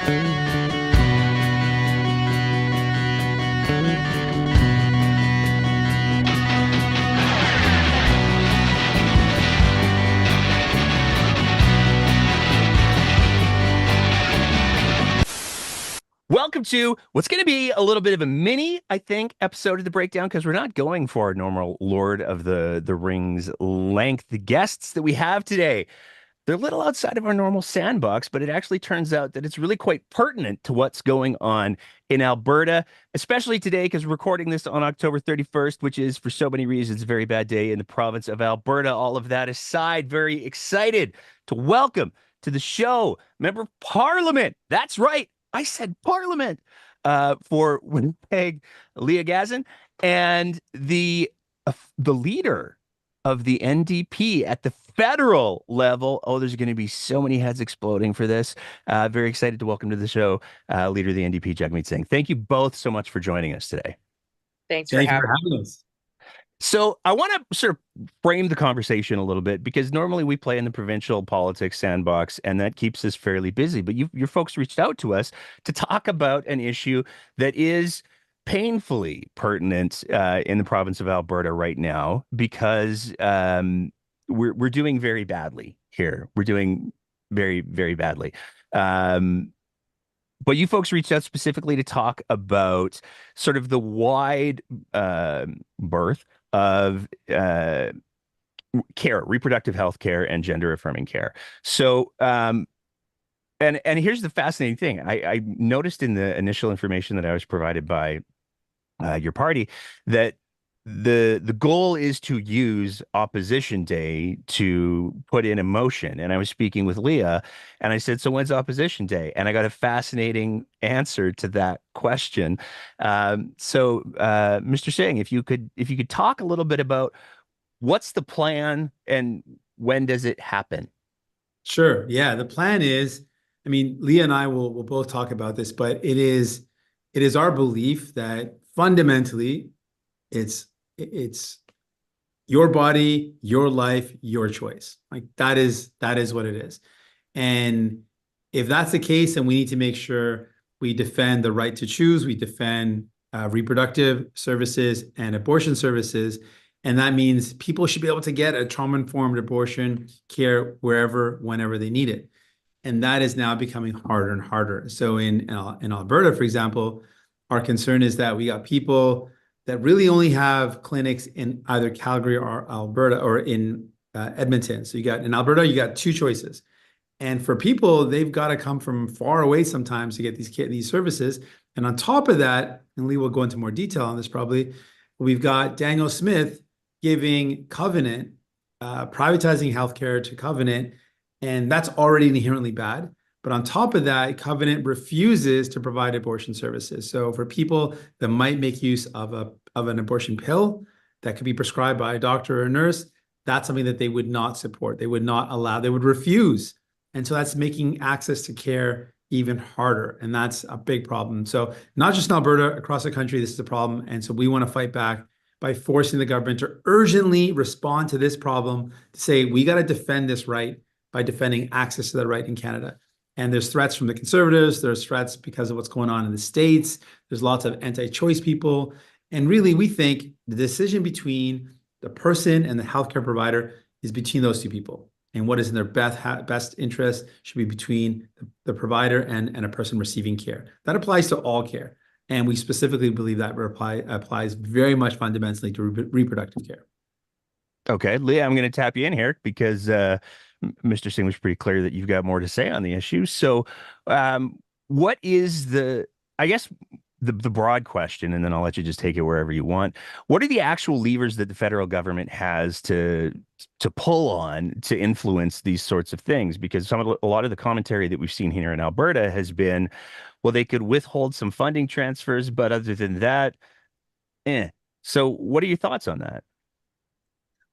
Welcome to what's going to be a little bit of a mini, I think, episode of the breakdown, because we're not going for our normal Lord of the Rings length. The guests that we have today, they're a little outside of our normal sandbox, but it actually turns out that it's really quite pertinent to what's going on in Alberta, especially today, because we're recording this on October 31st, which is, for so many reasons, a very bad day in the province of Alberta. All of that aside, very excited to welcome to the show Member of Parliament. That's right. I said Parliament for Winnipeg, Leah Gazan, and the leader of the NDP at the federal level. Oh, there's going to be so many heads exploding for this. Very excited to welcome to the show leader of the NDP, Jagmeet Singh. Thank you both so much for joining us today. Thanks Thank for you for having having us. So I want to sort of frame the conversation a little bit, because normally we play in the provincial politics sandbox and that keeps us fairly busy. But your folks reached out to us to talk about an issue that is painfully pertinent in the province of Alberta right now, because we're doing very badly here. We're doing very, very badly. But you folks reached out specifically to talk about sort of the wide birth of care, reproductive health care, and gender-affirming care. So, and here's the fascinating thing. I noticed in the initial information that I was provided by your party that the goal is to use Opposition Day to put in a motion. And I was speaking with Leah, and I said, "So when's Opposition Day?" And I got a fascinating answer to that question. Mr. Singh, if you could talk a little bit about what's the plan and when does it happen? Sure. Yeah. The plan is, I mean, Leah and I will both talk about this, but it is our belief that fundamentally it's your body, your life, your choice. Like that is what it is. And if that's the case, then we need to make sure we defend the right to choose. We defend reproductive services and abortion services. And that means people should be able to get a trauma-informed abortion care wherever, whenever they need it. And that is now becoming harder and harder. So in Alberta, for example, our concern is that we got people that really only have clinics in either Calgary or Alberta or in Edmonton. So in Alberta, you got two choices. And for people, they've got to come from far away sometimes to get these services. And on top of that, and Lee will go into more detail on this probably, we've got Daniel Smith giving Covenant, privatizing healthcare to Covenant, and that's already inherently bad. But on top of that, Covenant refuses to provide abortion services. So for people that might make use of an abortion pill that could be prescribed by a doctor or a nurse, that's something that they would not support. They would not allow, they would refuse. And so that's making access to care even harder. And that's a big problem. So not just in Alberta, across the country, this is a problem. And so we want to fight back by forcing the government to urgently respond to this problem, to say, we got to defend this right by defending access to that right in Canada. And there's threats from the Conservatives. There's threats because of what's going on in the States. There's lots of anti-choice people. And really, we think the decision between the person and the healthcare provider is between those two people. And what is in their best interest should be between the provider and a person receiving care. That applies to all care. And we specifically believe that applies very much fundamentally to reproductive care. Okay, Leah, I'm going to tap you in here because Mr. Singh was pretty clear that you've got more to say on the issue. So what is I guess, the broad question, and then I'll let you just take it wherever you want. What are the actual levers that the federal government has to pull on to influence these sorts of things? Because a lot of the commentary that we've seen here in Alberta has been, well, they could withhold some funding transfers, but other than that, So what are your thoughts on that?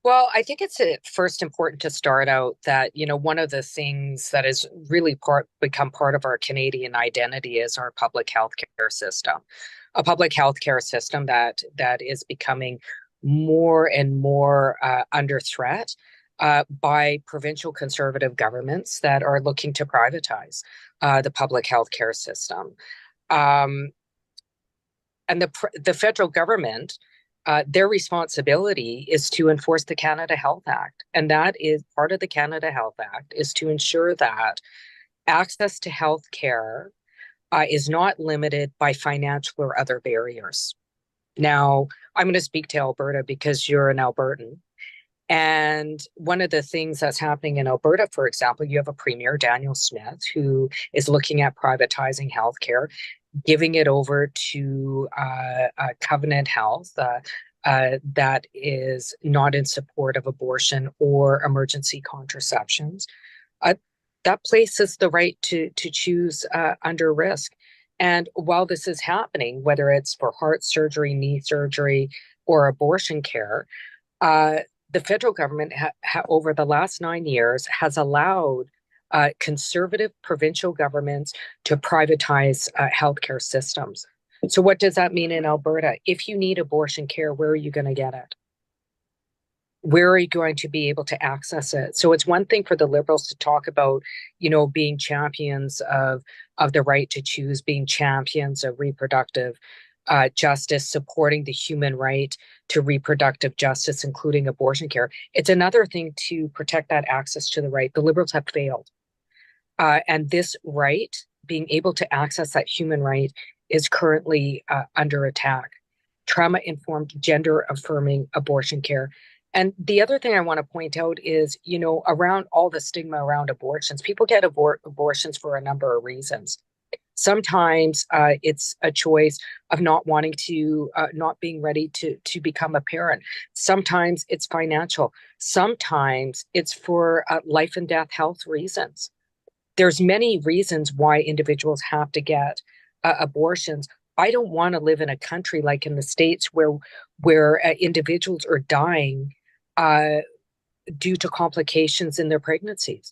Well, I think it's first important to start out that, one of the things that has really become part of our Canadian identity is our public health care system, a public health care system that is becoming more and more under threat by provincial conservative governments that are looking to privatize the public health care system. Um, and the federal government, their responsibility is to enforce the Canada Health Act. And that is part of the Canada Health Act is to ensure that access to health care is not limited by financial or other barriers. Now, I'm going to speak to Alberta because you're an Albertan. And one of the things that's happening in Alberta, for example, you have a premier, Daniel Smith, who is looking at privatizing healthcare, giving it over to Covenant Health that is not in support of abortion or emergency contraceptions. Uh, that places the right to choose under risk. And while this is happening, whether it's for heart surgery, knee surgery, or abortion care, uh, the federal government over the last 9 years has allowed conservative provincial governments to privatize healthcare systems. So what does that mean in Alberta? If you need abortion care, where are you going to get it? Where are you going to be able to access it? So it's one thing for the Liberals to talk about, being champions of the right to choose, being champions of reproductive justice, supporting the human right to reproductive justice, including abortion care. It's another thing to protect that access to the right. The Liberals have failed. And this right, being able to access that human right, is currently under attack. Trauma-informed, gender-affirming abortion care. And the other thing I want to point out is, around all the stigma around abortions, people get abortions for a number of reasons. Sometimes it's a choice of not wanting to, not being ready to become a parent. Sometimes it's financial. Sometimes it's for life and death health reasons. There's many reasons why individuals have to get abortions. I don't want to live in a country like in the States where individuals are dying due to complications in their pregnancies.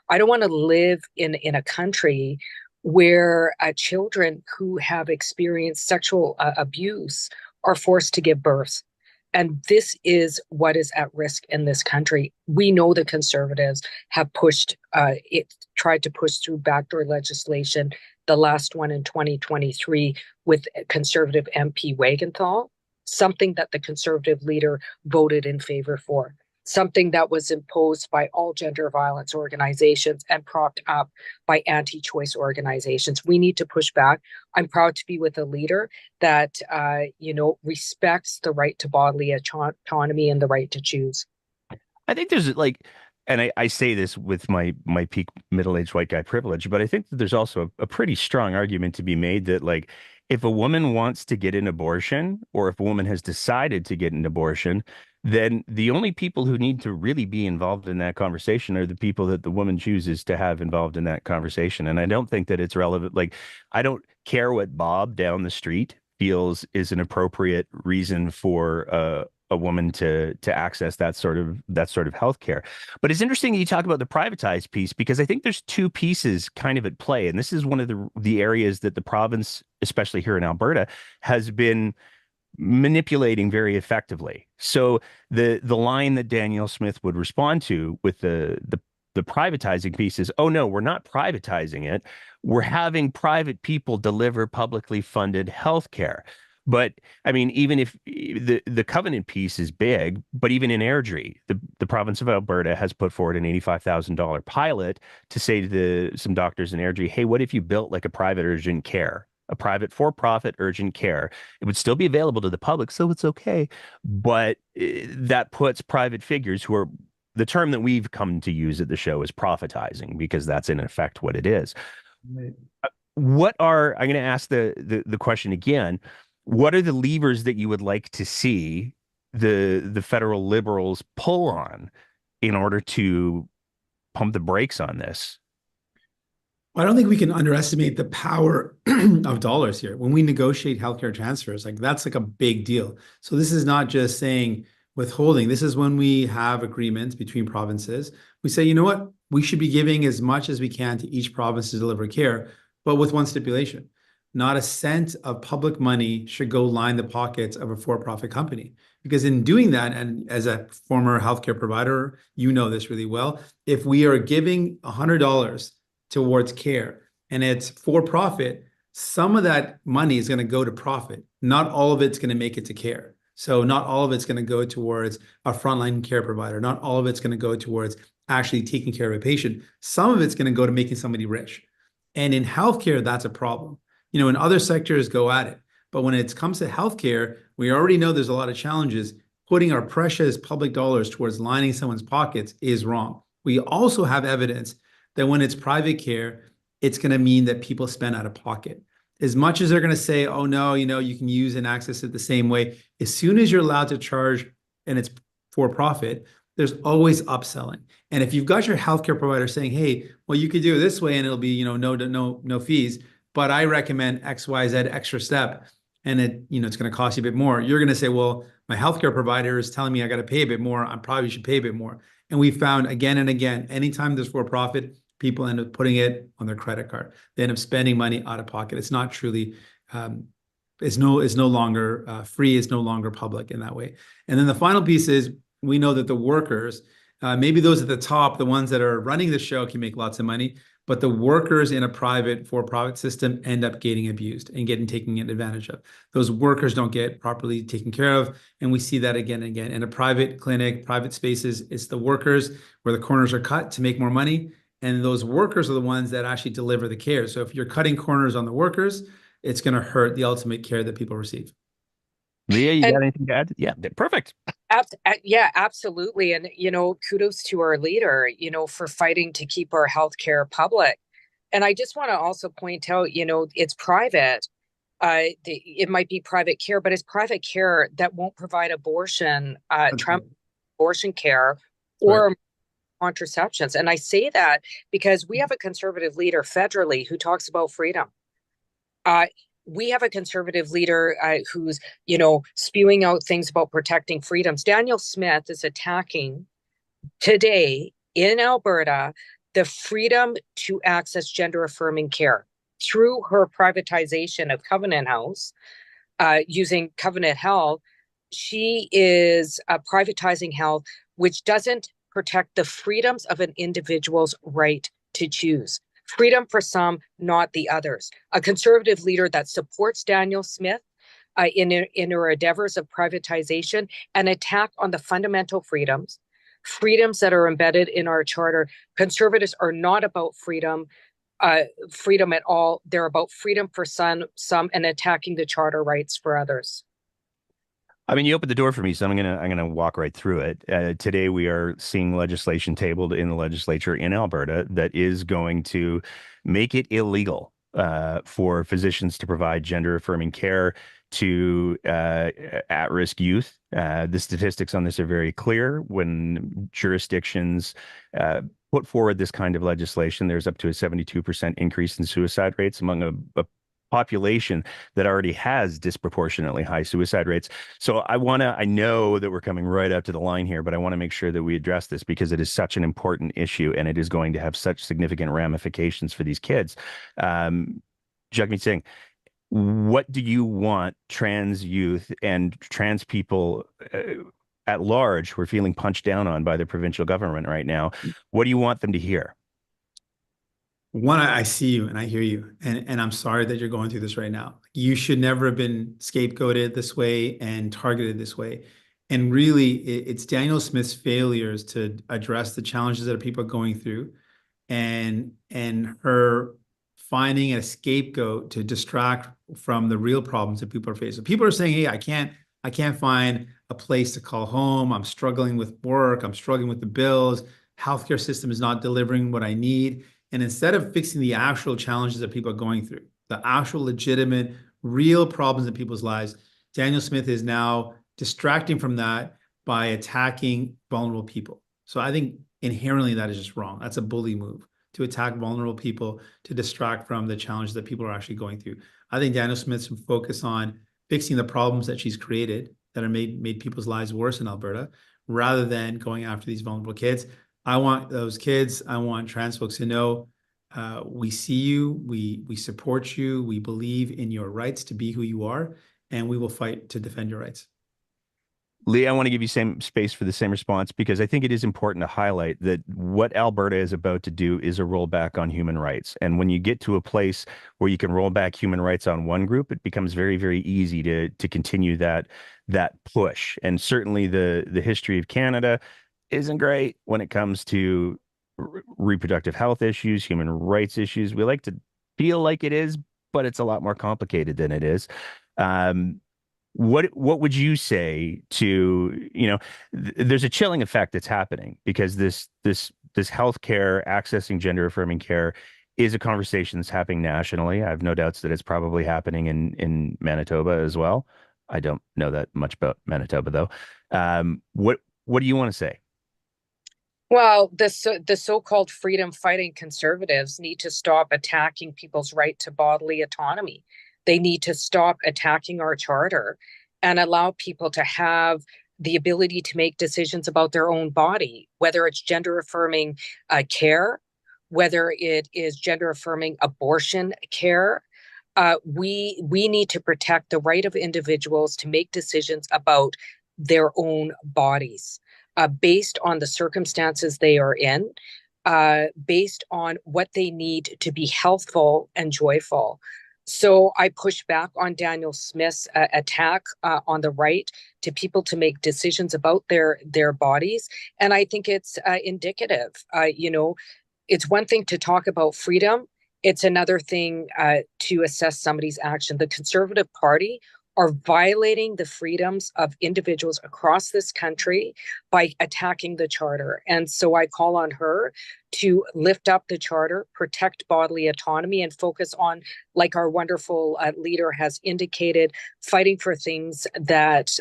I don't want to live in a country where children who have experienced sexual abuse are forced to give birth. And this is what is at risk in this country. We know the Conservatives have tried to push through backdoor legislation, the last one in 2023 with Conservative MP Wagenthal, something that the Conservative leader voted in favor for, something that was imposed by all gender violence organizations and propped up by anti-choice organizations. We need to push back. I'm proud to be with a leader that, respects the right to bodily autonomy and the right to choose. I think there's and I say this with my peak middle-aged white guy privilege, but I think that there's also a pretty strong argument to be made that if a woman wants to get an abortion, or if a woman has decided to get an abortion, then the only people who need to really be involved in that conversation are the people that the woman chooses to have involved in that conversation. And I don't think that it's relevant. I don't care what Bob down the street feels is an appropriate reason for a woman to access that sort of healthcare. But it's interesting that you talk about the privatized piece, because I think there's two pieces kind of at play, and this is one of the areas that the province, especially here in Alberta, has been manipulating very effectively. So the line that Danielle Smith would respond to with the privatizing piece is, oh no, we're not privatizing it. We're having private people deliver publicly funded healthcare. But I mean, even if the covenant piece is big, but even in Airdrie, the province of Alberta has put forward an $85,000 pilot to say to some doctors in Airdrie, hey, what if you built a private urgent care, a private for-profit urgent care? It would still be available to the public, so it's okay. But that puts private figures, who are the term that we've come to use at the show is profitizing, because that's in effect what it is. Right. I'm going to ask the question again. What are the levers that you would like to see the federal Liberals pull on in order to pump the brakes on this? I don't think we can underestimate the power of dollars here. When we negotiate healthcare transfers, that's a big deal. So this is not just saying withholding. This is when we have agreements between provinces. We say, you know what? We should be giving as much as we can to each province to deliver care, but with one stipulation. not a cent of public money should go line the pockets of a for-profit company. Because in doing that, and as a former healthcare provider, you know this really well, if we are giving $100 towards care and it's for profit, some of that money is going to go to profit. Not all of it's going to make it to care. So not all of it's going to go towards a frontline care provider. Not all of it's going to go towards actually taking care of a patient. Some of it's going to go to making somebody rich. And in healthcare, that's a problem. You know, in other sectors, go at it. But when it comes to healthcare, we already know there's a lot of challenges. Putting our precious public dollars towards lining someone's pockets is wrong. We also have evidence that when it's private care, it's going to mean that people spend out of pocket. As much as they're going to say, oh, no, you know, you can use and access it the same way, as soon as you're allowed to charge and it's for profit, there's always upselling. And if you've got your healthcare provider saying, hey, well, you could do it this way and it'll be, you know, no fees, but I recommend X, Y, Z extra step, and it's going to cost you a bit more. You're going to say, well, my healthcare provider is telling me I got to pay a bit more. I probably should pay a bit more. And we found again and again, anytime there's for profit, people end up putting it on their credit card. They end up spending money out of pocket. It's not truly, it's no longer free. It's no longer public in that way. And then the final piece is we know that the workers, maybe those at the top, the ones that are running the show can make lots of money, but the workers in a private for-profit system end up getting abused and getting taken advantage of. Those workers don't get properly taken care of. And we see that again and again. In a private clinic, private spaces, it's the workers where the corners are cut to make more money. And those workers are the ones that actually deliver the care. So if you're cutting corners on the workers, it's going to hurt the ultimate care that people receive. Leah, you And got anything to add? Yeah, perfect. yeah, absolutely. And, kudos to our leader, for fighting to keep our healthcare public. And I just want to also point out, it's private. It might be private care, but it's private care that won't provide abortion, abortion care or contraceptions. And I say that because we have a conservative leader federally who talks about freedom. We have a conservative leader who's, spewing out things about protecting freedoms. Danielle Smith is attacking today in Alberta the freedom to access gender-affirming care through her privatization of Covenant House, using Covenant Health. She is privatizing health, which doesn't protect the freedoms of an individual's right to choose. Freedom for some, not the others. A conservative leader that supports Danielle Smith in her endeavors of privatization, an attack on the fundamental freedoms that are embedded in our charter. Conservatives are not about freedom at all. They're about freedom for some, and attacking the charter rights for others. I mean, you opened the door for me, so I'm gonna walk right through it. Today, we are seeing legislation tabled in the legislature in Alberta that is going to make it illegal for physicians to provide gender-affirming care to at-risk youth. The statistics on this are very clear. When jurisdictions put forward this kind of legislation, there's up to a 72% increase in suicide rates among a population that already has disproportionately high suicide rates. So I know that we're coming right up to the line here, but I want to make sure that we address this because it is such an important issue and it is going to have such significant ramifications for these kids. Jagmeet Singh, what do you want trans youth and trans people at large who are feeling punched down on by the provincial government right now? What do you want them to hear? One, I see you and I hear you, and I'm sorry that you're going through this right now. You should never have been scapegoated this way and targeted this way. And really, it's Danielle Smith's failures to address the challenges that people are going through, and her finding a scapegoat to distract from the real problems that people are facing. People are saying, "Hey, I can't find a place to call home. I'm struggling with work. I'm struggling with the bills. Healthcare system is not delivering what I need." And instead of fixing the actual challenges that people are going through, the actual legitimate, real problems in people's lives, Danielle Smith is now distracting from that by attacking vulnerable people. So I think inherently that is just wrong. That's a bully move to attack vulnerable people, to distract from the challenges that people are actually going through. I think Danielle Smith should focus on fixing the problems that she's created that are made people's lives worse in Alberta, rather than going after these vulnerable kids. I want those kids, I want trans folks to know We see you, we support you, we believe in your rights to be who you are, and we will fight to defend your rights. Lee, I want to give you same space for the same response because I think it is important to highlight that what Alberta is about to do is a rollback on human rights. And when you get to a place where you can roll back human rights on one group, it becomes very, very easy to continue that push. And certainly the history of Canada isn't great when it comes to reproductive health issues, human rights issues. We like to feel like it is, but it's a lot more complicated than it is. Um, what would you say to, there's a chilling effect that's happening because this healthcare accessing gender affirming care is a conversation that's happening nationally. I have no doubts that it's probably happening in Manitoba as well. I don't know that much about Manitoba though. What do you want to say? Well, the so-called freedom fighting conservatives need to stop attacking people's right to bodily autonomy. They need to stop attacking our charter and allow people to have the ability to make decisions about their own body, whether it's gender affirming care, whether it is gender affirming abortion care. We need to protect the right of individuals to make decisions about their own bodies based on the circumstances they are in, based on what they need to be healthful and joyful. So I push back on Daniel Smith's attack on the right to people to make decisions about their bodies, and I think it's indicative. It's one thing to talk about freedom; it's another thing to assess somebody's action. The Conservative Party are violating the freedoms of individuals across this country by attacking the charter. And so I call on her to lift up the charter, protect bodily autonomy, and focus on, like our wonderful leader has indicated, fighting for things that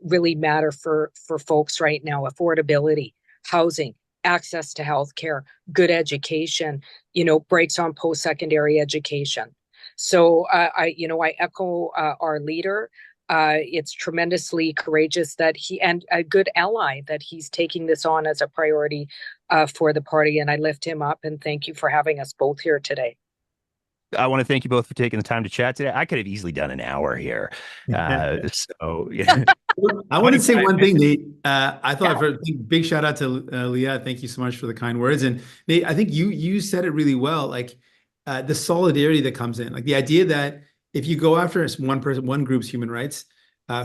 really matter for folks right now: affordability, housing, access to healthcare, good education, breaks on post-secondary education. So I echo our leader. It's tremendously courageous that and a good ally that he's taking this on as a priority for the party. And I lift him up and thank you for having us both here today. I want to thank you both for taking the time to chat today. I could have easily done an hour here. So yeah. I want to say one thing, Nate. I Yeah. thought for big shout out to Leah. Thank you so much for the kind words. And Nate, I think you said it really well. Like the solidarity that comes in, like the idea that if you go after one person, one group's human rights,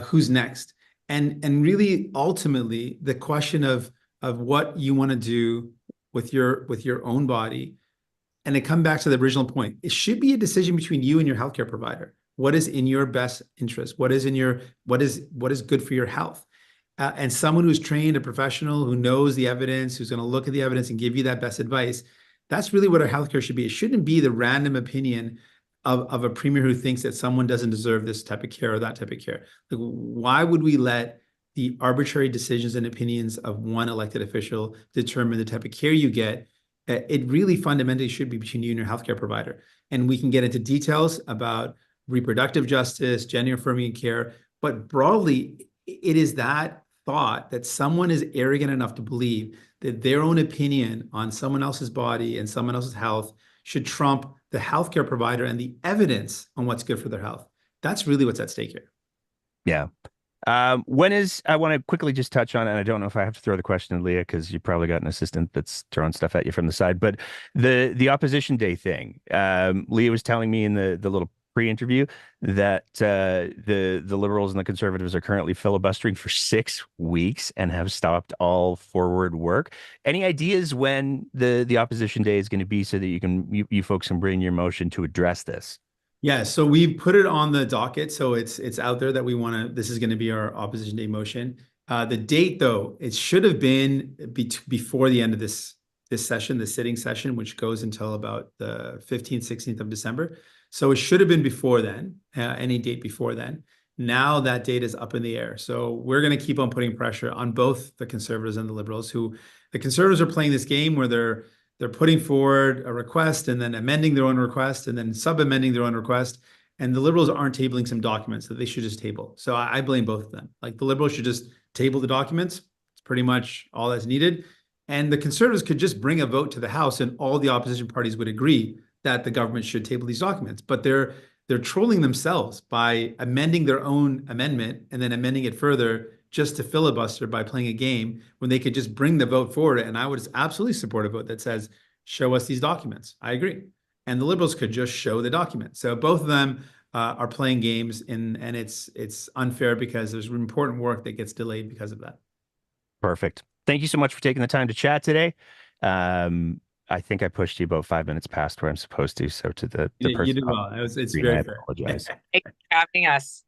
who's next? And really, ultimately, the question of what you want to do with your own body, and it come back to the original point. It should be a decision between you and your healthcare provider. What is in your best interest? What is good for your health? And someone who's trained, a professional who knows the evidence, who's going to look at the evidence and give you that best advice. That's really what our healthcare should be. It shouldn't be the random opinion of a premier who thinks that someone doesn't deserve this type of care or that type of care. Like, why would we let the arbitrary decisions and opinions of one elected official determine the type of care you get? It really fundamentally should be between you and your healthcare provider. And we can get into details about reproductive justice, gender affirming care, but broadly, it is that thought that someone is arrogant enough to believe that their own opinion on someone else's body and someone else's health should trump the healthcare provider and the evidence on what's good for their health. That's really what's at stake here. Yeah. I want to quickly just touch on, and I don't know if I have to throw the question to Leah because you probably got an assistant that's throwing stuff at you from the side, but the opposition day thing. Leah was telling me in the little pre-interview that the Liberals and the Conservatives are currently filibustering for 6 weeks and have stopped all forward work. Any ideas when the opposition day is going to be so that you folks can bring your motion to address this? Yeah, so we put it on the docket, so it's out there that we want to. This is going to be our opposition day motion. The date, though, it should have been before the end of this session, the sitting session, which goes until about the 15th, 16th of December. So it should have been before then, any date before then. Now that date is up in the air. So we're going to keep on putting pressure on both the Conservatives and the Liberals, who the Conservatives are playing this game where they're putting forward a request and then amending their own request and then sub-amending their own request. And the Liberals aren't tabling some documents that they should just table. So I blame both of them. Like the Liberals should just table the documents. It's pretty much all that's needed. And the Conservatives could just bring a vote to the House and all the opposition parties would agree that the government should table these documents. But they're trolling themselves by amending their own amendment and then amending it further just to filibuster by playing a game when they could just bring the vote forward. And I would absolutely support a vote that says, show us these documents. I agree. And the Liberals could just show the document. So both of them are playing games, and it's unfair because there's important work that gets delayed because of that. Perfect. Thank you so much for taking the time to chat today. I think I pushed you about 5 minutes past where I'm supposed to. So to the person, you did well. It's I very fair. apologize. Thanks for having us.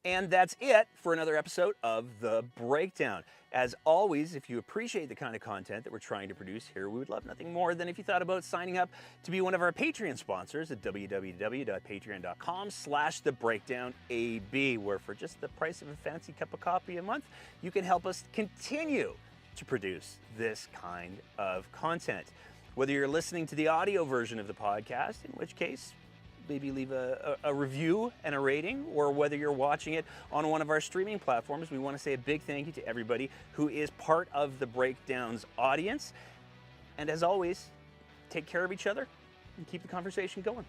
And that's it for another episode of The Breakdown. As always, if you appreciate the kind of content that we're trying to produce here, we would love nothing more than if you thought about signing up to be one of our Patreon sponsors at www.patreon.com/thebreakdownab, where for just the price of a fancy cup of coffee a month, you can help us continue to produce this kind of content. Whether you're listening to the audio version of the podcast, in which case, maybe leave a review and a rating, or whether you're watching it on one of our streaming platforms, we want to say a big thank you to everybody who is part of the Breakdown's audience. And as always, take care of each other and keep the conversation going.